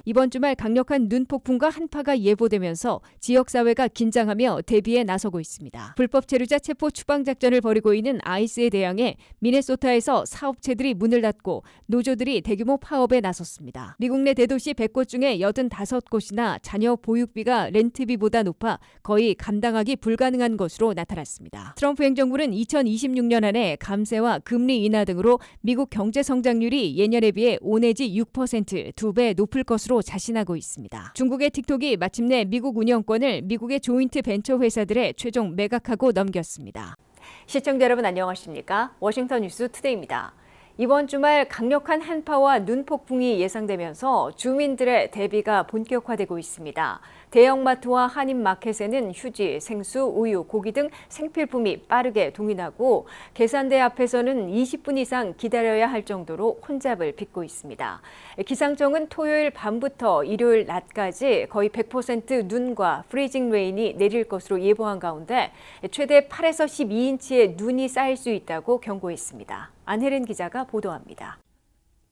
이번 주말 강력한 눈폭풍과 한파가 예보되면서 지역사회가 긴장하며 대비에 나서고 있습니다. 불법 체류자 체포 추방작전을 벌이고 있는 아이스에 대항해 미네소타에서 사업체들이 문을 닫고 노조들이 대규모 파업에 나섰습니다. 미국 내 대도시 100곳 중에 85곳이나 자녀 보육비가 렌트비보다 높아 거의 감당하기 불가능한 것으로 나타났습니다. 트럼프 행정부는 2026년 안에 감세와 금리 인하 등으로 미국 경제 성장률이 예년에 비해 5 내지 6% 2배 높을 것으로 자신하고 있습니다. 중국의 틱톡이 마침내 미국 운영권을 미국의 조인트 벤처 회사들에 최종 매각하고 넘겼습니다. 시청자 여러분 안녕하십니까? 워싱턴 뉴스 투데이입니다. 이번 주말 강력한 한파와 눈폭풍이 예상되면서 주민들의 대비가 본격화되고 있습니다. 대형마트와 한인마켓에는 휴지, 생수, 우유, 고기 등 생필품이 빠르게 동인하고 계산대 앞에서는 20분 이상 기다려야 할 정도로 혼잡을 빚고 있습니다. 기상청은 토요일 밤부터 일요일 낮까지 거의 100% 눈과 프리징 레인이 내릴 것으로 예보한 가운데 최대 8에서 12인치의 눈이 쌓일 수 있다고 경고했습니다. 안혜린 기자가 보도합니다.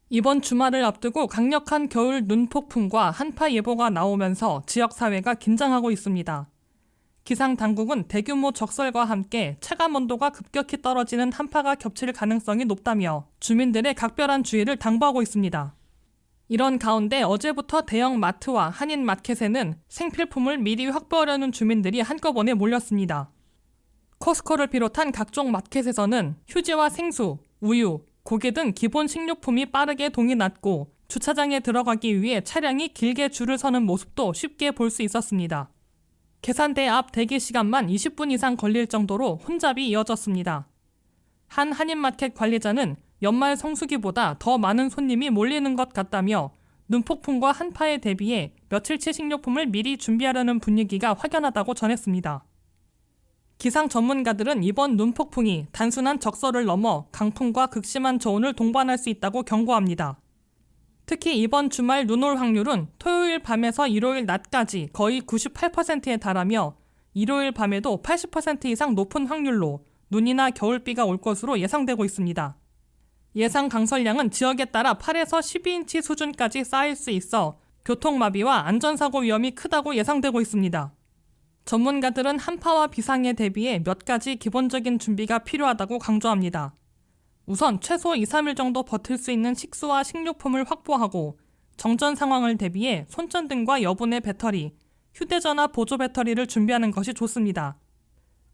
이번 주말을 앞두고 강력한 겨울 눈폭풍과 한파 예보가 나오면서 지역사회가 긴장하고 있습니다. 기상당국은 대규모 적설과 함께 체감온도가 급격히 떨어지는 한파가 겹칠 가능성이 높다며 주민들의 각별한 주의를 당부하고 있습니다. 이런 가운데 어제부터 대형 마트와 한인 마켓에는 생필품을 미리 확보하려는 주민들이 한꺼번에 몰렸습니다. 코스코를 비롯한 각종 마켓에서는 휴지와 생수, 우유, 고기 등 기본 식료품이 빠르게 동이 났고 주차장에 들어가기 위해 차량이 길게 줄을 서는 모습도 쉽게 볼 수 있었습니다. 계산대 앞 대기 시간만 20분 이상 걸릴 정도로 혼잡이 이어졌습니다. 한 한인마켓 관리자는 연말 성수기보다 더 많은 손님이 몰리는 것 같다며 눈폭풍과 한파에 대비해 며칠치 식료품을 미리 준비하려는 분위기가 확연하다고 전했습니다. 기상 전문가들은 이번 눈폭풍이 단순한 적설을 넘어 강풍과 극심한 저온을 동반할 수 있다고 경고합니다. 특히 이번 주말 눈 올 확률은 토요일 밤에서 일요일 낮까지 거의 98%에 달하며 일요일 밤에도 80% 이상 높은 확률로 눈이나 겨울비가 올 것으로 예상되고 있습니다. 예상 강설량은 지역에 따라 8에서 12인치 수준까지 쌓일 수 있어 교통마비와 안전사고 위험이 크다고 예상되고 있습니다. 전문가들은 한파와 비상에 대비해 몇 가지 기본적인 준비가 필요하다고 강조합니다. 우선 최소 2, 3일 정도 버틸 수 있는 식수와 식료품을 확보하고 정전 상황을 대비해 손전등과 여분의 배터리, 휴대전화 보조 배터리를 준비하는 것이 좋습니다.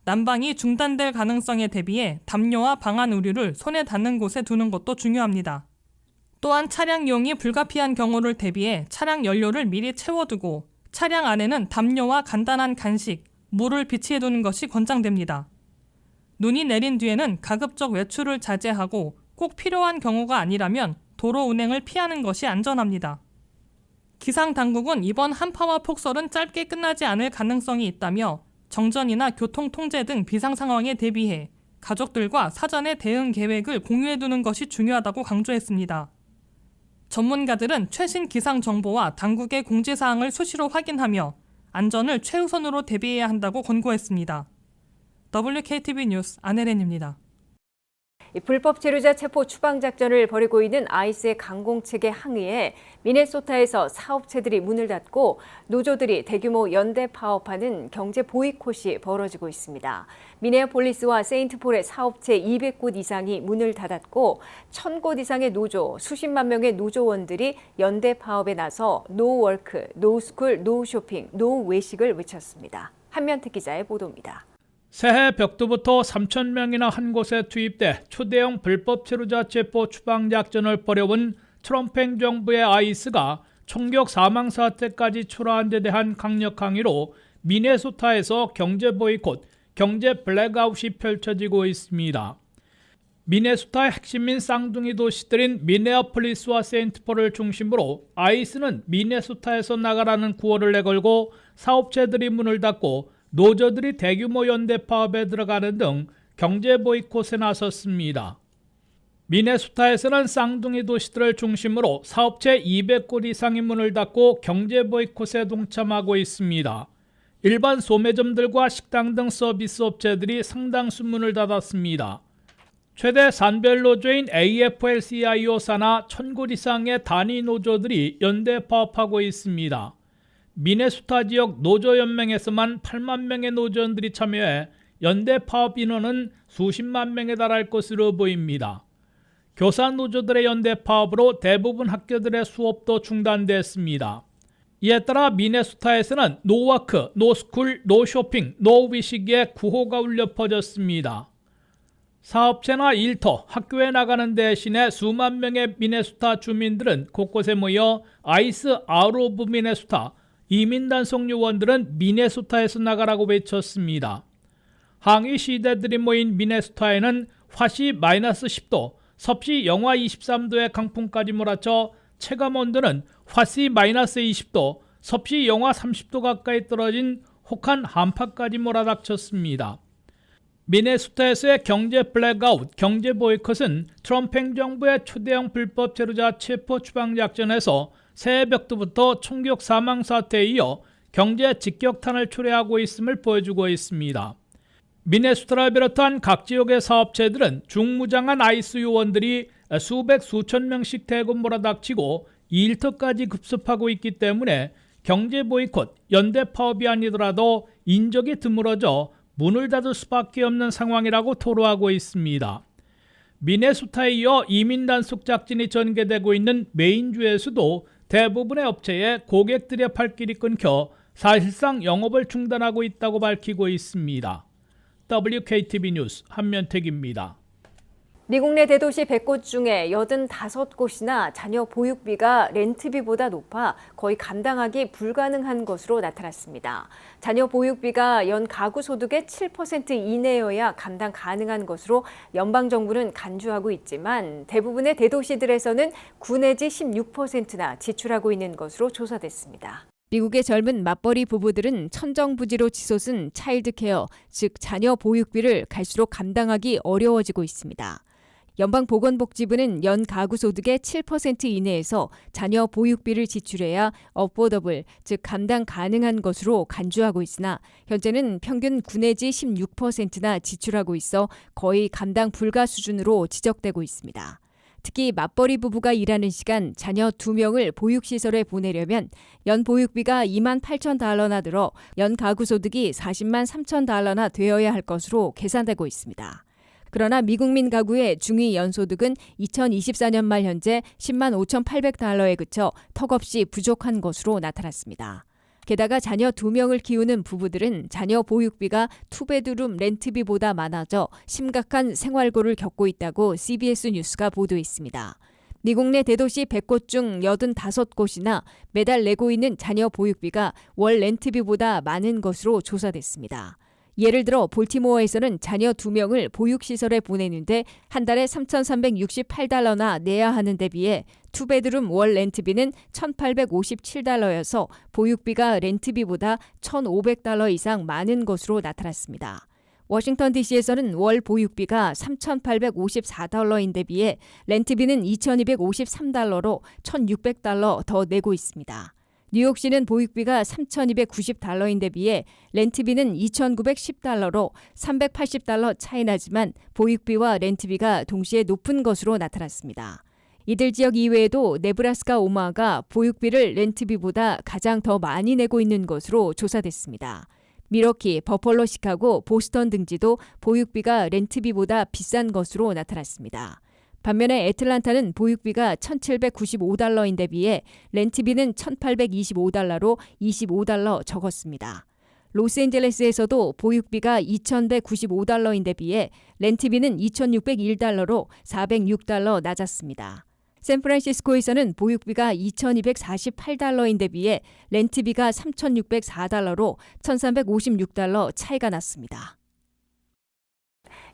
난방이 중단될 가능성에 대비해 담요와 방한 의류를 손에 닿는 곳에 두는 것도 중요합니다. 또한 차량 이용이 불가피한 경우를 대비해 차량 연료를 미리 채워두고 차량 안에는 담요와 간단한 간식, 물을 비치해두는 것이 권장됩니다. 눈이 내린 뒤에는 가급적 외출을 자제하고 꼭 필요한 경우가 아니라면 도로 운행을 피하는 것이 안전합니다. 기상당국은 이번 한파와 폭설은 짧게 끝나지 않을 가능성이 있다며 정전이나 교통 통제 등 비상 상황에 대비해 가족들과 사전에 대응 계획을 공유해두는 것이 중요하다고 강조했습니다. 전문가들은 최신 기상 정보와 당국의 공지사항을 수시로 확인하며 안전을 최우선으로 대비해야 한다고 권고했습니다. WKTV 뉴스 안혜린입니다. 불법 체류자 체포 추방작전을 벌이고 있는 아이스의 강공책에 항의해 미네소타에서 사업체들이 문을 닫고 노조들이 대규모 연대 파업하는 경제 보이콧이 벌어지고 있습니다. 미네아폴리스와 세인트폴의 사업체 200곳 이상이 문을 닫았고 1000곳 이상의 노조, 수십만 명의 노조원들이 연대 파업에 나서 노 워크, 노 스쿨, 노 쇼핑, 노 외식을 외쳤습니다. 한면택 기자의 보도입니다. 새해 벽두부터 3,000명이나 한 곳에 투입돼 초대형 불법 체류자 체포 추방작전을 벌여온 트럼프 행정부의 아이스가 총격 사망 사태까지 초래한 데 대한 강력 항의로 미네소타에서 경제 보이콧, 경제 블랙아웃이 펼쳐지고 있습니다. 미네소타의 핵심인 쌍둥이 도시들인 미네아폴리스와 세인트폴을 중심으로 아이스는 미네소타에서 나가라는 구호를 내걸고 사업체들이 문을 닫고 노조들이 대규모 연대 파업에 들어가는 등 경제 보이콧에 나섰습니다. 미네소타에서는 쌍둥이 도시들을 중심으로 사업체 200곳 이상이 문을 닫고 경제 보이콧에 동참하고 있습니다. 일반 소매점들과 식당 등 서비스 업체들이 상당수 문을 닫았습니다. 최대 산별 노조인 AFL-CIO 산하 1000곳 이상의 단위 노조들이 연대 파업하고 있습니다. 미네소타 지역 노조연맹에서만 8만 명의 노조원들이 참여해 연대 파업 인원은 수십만 명에 달할 것으로 보입니다. 교사 노조들의 연대 파업으로 대부분 학교들의 수업도 중단됐습니다. 이에 따라 미네소타에서는 노워크, 노스쿨, 노쇼핑, 노위식의 구호가 울려 퍼졌습니다. 사업체나 일터, 학교에 나가는 대신에 수만 명의 미네소타 주민들은 곳곳에 모여 아이스 아웃 오브 미네소타, 이민단속 요원들은 미네소타에서 나가라고 외쳤습니다. 항의 시대들이 모인 미네소타에는 화씨 마이너스 10도, 섭씨 영하 23도의 강풍까지 몰아쳐 체감온도는 화씨 마이너스 20도, 섭씨 영하 30도 가까이 떨어진 혹한 한파까지 몰아닥쳤습니다. 미네소타에서의 경제 블랙아웃, 경제 보이콧은 트럼프 행정부의 초대형 불법 체류자 체포 추방 작전에서 새벽부터 총격 사망 사태에 이어 경제 직격탄을 초래하고 있음을 보여주고 있습니다. 미네소타를 비롯한 각 지역의 사업체들은 중무장한 아이스 요원들이 수백 수천 명씩 대거 몰아닥치고 2일터까지 급습하고 있기 때문에 경제 보이콧, 연대 파업이 아니더라도 인적이 드물어져 문을 닫을 수밖에 없는 상황이라고 토로하고 있습니다. 미네소타에 이어 이민단속 작전이 전개되고 있는 메인주에서도 대부분의 업체에 고객들의 발길이 끊겨 사실상 영업을 중단하고 있다고 밝히고 있습니다. WKTV 뉴스 한면택입니다. 미국 내 대도시 100곳 중에 85곳이나 자녀 보육비가 렌트비보다 높아 거의 감당하기 불가능한 것으로 나타났습니다. 자녀 보육비가 연 가구 소득의 7% 이내여야 감당 가능한 것으로 연방정부는 간주하고 있지만 대부분의 대도시들에서는 9 내지 16%나 지출하고 있는 것으로 조사됐습니다. 미국의 젊은 맞벌이 부부들은 천정부지로 치솟은 차일드 케어, 즉 자녀 보육비를 갈수록 감당하기 어려워지고 있습니다. 연방보건복지부는 연 가구 소득의 7% 이내에서 자녀 보육비를 지출해야 어포더블, 즉 감당 가능한 것으로 간주하고 있으나 현재는 평균 9 내지 16%나 지출하고 있어 거의 감당 불가 수준으로 지적되고 있습니다. 특히 맞벌이 부부가 일하는 시간 자녀 2명을 보육시설에 보내려면 연 보육비가 $28,000나 들어 연 가구 소득이 $403,000 되어야 할 것으로 계산되고 있습니다. 그러나 미국민 가구의 중위 연소득은 2024년 말 현재 $105,800에 그쳐 턱없이 부족한 것으로 나타났습니다. 게다가 자녀 2명을 키우는 부부들은 자녀 보육비가 투베드룸 렌트비보다 많아져 심각한 생활고를 겪고 있다고 CBS 뉴스가 보도했습니다. 미국 내 대도시 100곳 중 85곳이나 매달 내고 있는 자녀 보육비가 월 렌트비보다 많은 것으로 조사됐습니다. 예를 들어 볼티모어에서는 자녀 2명을 보육시설에 보내는데 한 달에 $3,368나 내야 하는 데 비해 투베드룸 월 렌트비는 $1,857여서 보육비가 렌트비보다 $1,500 이상 많은 것으로 나타났습니다. 워싱턴 DC에서는 월 보육비가 $3,854인데 비해 렌트비는 $2,253로 $1,600 더 내고 있습니다. 뉴욕시는 보육비가 $3,290인데 비해 렌트비는 $2,910로 $380 차이 나지만 보육비와 렌트비가 동시에 높은 것으로 나타났습니다. 이들 지역 이외에도 네브라스카 오마하가 보육비를 렌트비보다 가장 더 많이 내고 있는 것으로 조사됐습니다. 미러키, 버펄로, 시카고, 보스턴 등지도 보육비가 렌트비보다 비싼 것으로 나타났습니다. 반면에 애틀란타는 보육비가 $1,795인데 비해 렌트비는 $1,825로 $25 적었습니다. 로스앤젤레스에서도 보육비가 $2,195인데 비해 렌트비는 $2,601로 $406 낮았습니다. 샌프란시스코에서는 보육비가 $2,248인데 비해 렌트비가 $3,604로 $1,356 차이가 났습니다.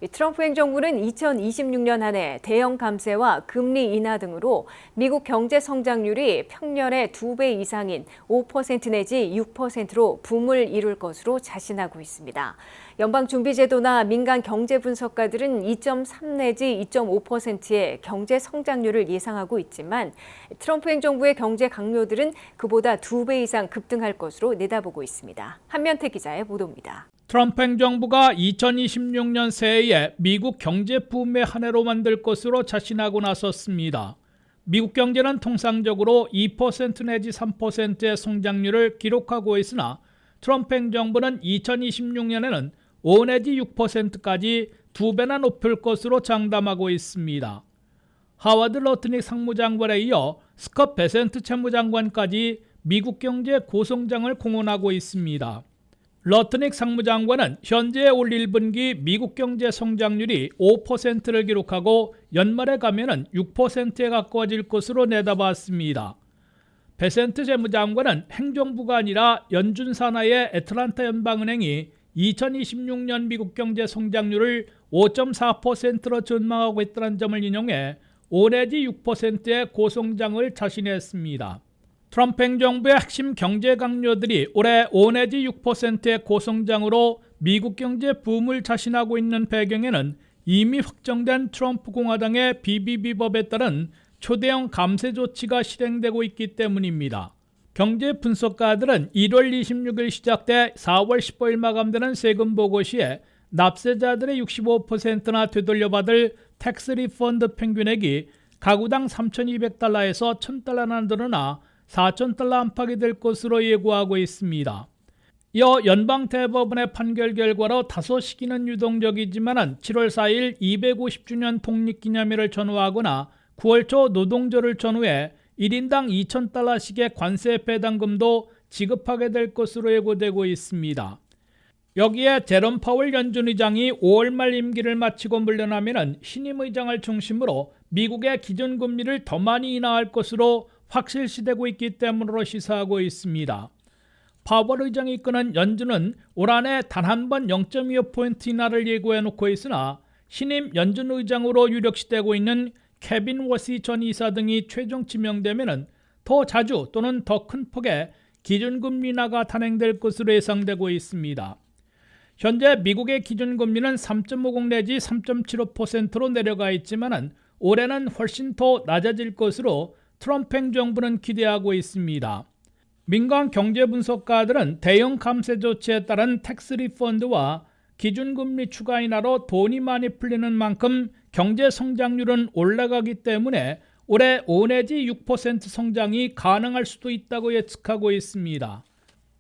트럼프 행정부는 2026년 한 해 대형 감세와 금리 인하 등으로 미국 경제 성장률이 평년의 2배 이상인 5% 내지 6%로 붐을 이룰 것으로 자신하고 있습니다. 연방준비제도나 민간 경제 분석가들은 2.3 내지 2.5%의 경제 성장률을 예상하고 있지만 트럼프 행정부의 경제 강요들은 그보다 2배 이상 급등할 것으로 내다보고 있습니다. 한면태 기자의 보도입니다. 트럼프 행정부가 2026년 새해에 미국 경제 붐의 한 해로 만들 것으로 자신하고 나섰습니다. 미국 경제는 통상적으로 2% 내지 3%의 성장률을 기록하고 있으나 트럼프 행정부는 2026년에는 5 내지 6%까지 2배나 높일 것으로 장담하고 있습니다. 하워드 러트닉 상무장관에 이어 스콧 베센트 채무장관까지 미국 경제 고성장을 공언하고 있습니다. 러트닉 상무장관은 현재 올 1분기 미국 경제 성장률이 5%를 기록하고 연말에 가면은 6%에 가까워질 것으로 내다봤습니다. 베센트 재무장관은 행정부가 아니라 연준 산하의 애틀란타 연방은행이 2026년 미국 경제 성장률을 5.4%로 전망하고 있다는 점을 인용해 5 내지 6%의 고성장을 자신했습니다. 트럼프 행정부의 핵심 경제 강요들이 올해 5 내지 6%의 고성장으로 미국 경제 붐을 자신하고 있는 배경에는 이미 확정된 트럼프 공화당의 BBB법에 따른 초대형 감세 조치가 실행되고 있기 때문입니다. 경제 분석가들은 1월 26일 시작돼 4월 15일 마감되는 세금 보고 시에 납세자들의 65%나 되돌려받을 텍스 리펀드 평균액이 가구당 $3,200에서 $1,000나 늘어나 $4,000 안팎이 될 것으로 예고하고 있습니다. 이어 연방대법원의 판결 결과로 다소 시기는 유동적이지만 7월 4일 250주년 독립기념일을 전후하거나 9월 초 노동절을 전후해 1인당 $2,000씩의 관세 배당금도 지급하게 될 것으로 예고되고 있습니다. 여기에 제롬 파월 연준 의장이 5월 말 임기를 마치고 물러나면 신임 의장을 중심으로 미국의 기준금리를 더 많이 인하할 것으로 확실시되고 있기 때문으로 시사하고 있습니다. 파월 의장이 이끄는 연준은 올 한해 단 한 번 0.25포인트 인하를 예고해놓고 있으나 신임 연준 의장으로 유력시되고 있는 케빈 워시 전 이사 등이 최종 지명되면 더 자주 또는 더 큰 폭의 기준금리 인하가 단행될 것으로 예상되고 있습니다. 현재 미국의 기준금리는 3.50 내지 3.75%로 내려가 있지만 올해는 훨씬 더 낮아질 것으로 트럼프 행정부는 기대하고 있습니다. 민간 경제 분석가들은 대형 감세 조치에 따른 텍스 리펀드와 기준금리 추가 인하로 돈이 많이 풀리는 만큼 경제 성장률은 올라가기 때문에 올해 5 내지 6% 성장이 가능할 수도 있다고 예측하고 있습니다.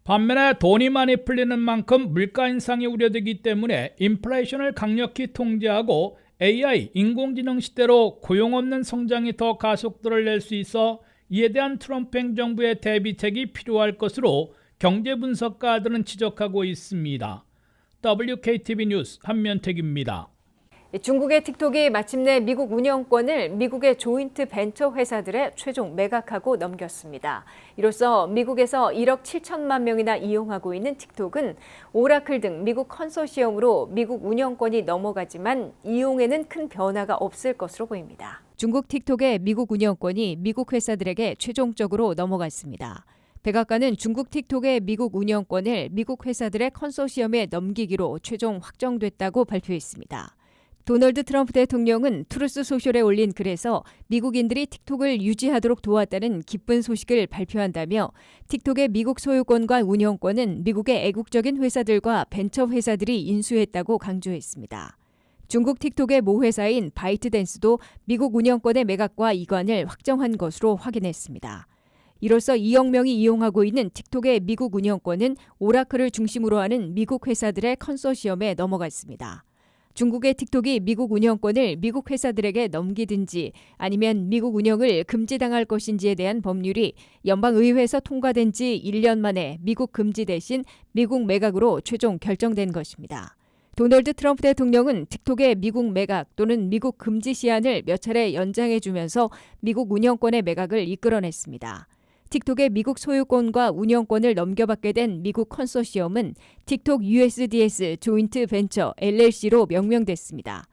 반면에 돈이 많이 풀리는 만큼 물가 인상이 우려되기 때문에 인플레이션을 강력히 통제하고 AI, 인공지능 시대로 고용 없는 성장이 더 가속도를 낼 수 있어 이에 대한 트럼프 행정부의 대비책이 필요할 것으로 경제 분석가들은 지적하고 있습니다. WKTV 뉴스 한면택입니다. 중국의 틱톡이 마침내 미국 운영권을 미국의 조인트 벤처 회사들에 최종 매각하고 넘겼습니다. 이로써 미국에서 1억 7천만 명이나 이용하고 있는 틱톡은 오라클 등 미국 컨소시엄으로 미국 운영권이 넘어가지만 이용에는 큰 변화가 없을 것으로 보입니다. 중국 틱톡의 미국 운영권이 미국 회사들에게 최종적으로 넘어갔습니다. 백악관은 중국 틱톡의 미국 운영권을 미국 회사들의 컨소시엄에 넘기기로 최종 확정됐다고 발표했습니다. 도널드 트럼프 대통령은 트루스 소셜에 올린 글에서 미국인들이 틱톡을 유지하도록 도왔다는 기쁜 소식을 발표한다며 틱톡의 미국 소유권과 운영권은 미국의 애국적인 회사들과 벤처 회사들이 인수했다고 강조했습니다. 중국 틱톡의 모 회사인 바이트댄스도 미국 운영권의 매각과 이관을 확정한 것으로 확인했습니다. 이로써 2억 명이 이용하고 있는 틱톡의 미국 운영권은 오라클을 중심으로 하는 미국 회사들의 컨소시엄에 넘어갔습니다. 중국의 틱톡이 미국 운영권을 미국 회사들에게 넘기든지 아니면 미국 운영을 금지당할 것인지에 대한 법률이 연방의회에서 통과된 지 1년 만에 미국 금지 대신 미국 매각으로 최종 결정된 것입니다. 도널드 트럼프 대통령은 틱톡의 미국 매각 또는 미국 금지 시한을 몇 차례 연장해주면서 미국 운영권의 매각을 이끌어냈습니다. 틱톡의 미국 소유권과 운영권을 넘겨받게 된 미국 컨소시엄은 틱톡 USDS 조인트 벤처 LLC로 명명됐습니다.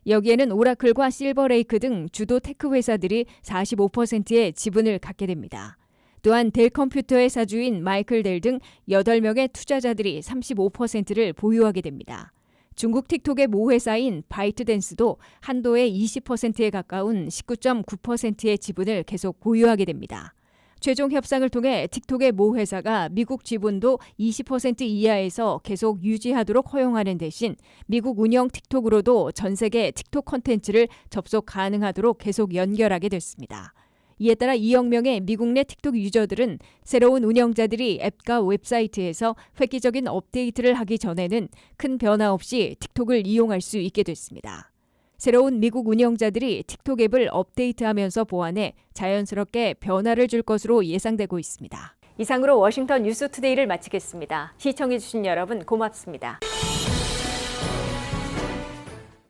여기에는 오라클과 실버레이크 등 주도 테크 회사들이 45%의 지분을 갖게 됩니다. 또한 델 컴퓨터의 사주인 마이클 델 등 8명의 투자자들이 35%를 보유하게 됩니다. 중국 틱톡의 모 회사인 바이트댄스도 한도의 20%에 가까운 19.9%의 지분을 계속 보유하게 됩니다. 최종 협상을 통해 틱톡의 모 회사가 미국 지분도 20% 이하에서 계속 유지하도록 허용하는 대신 미국 운영 틱톡으로도 전 세계 틱톡 콘텐츠를 접속 가능하도록 계속 연결하게 됐습니다. 이에 따라 2억 명의 미국 내 틱톡 유저들은 새로운 운영자들이 앱과 웹사이트에서 획기적인 업데이트를 하기 전에는 큰 변화 없이 틱톡을 이용할 수 있게 됐습니다. 새로운 미국 운영자들이 틱톡 앱을 업데이트하면서 보완해 자연스럽게 변화를 줄 것으로 예상되고 있습니다. 이상으로 워싱턴 뉴스투데이를 마치겠습니다. 시청해주신 여러분 고맙습니다.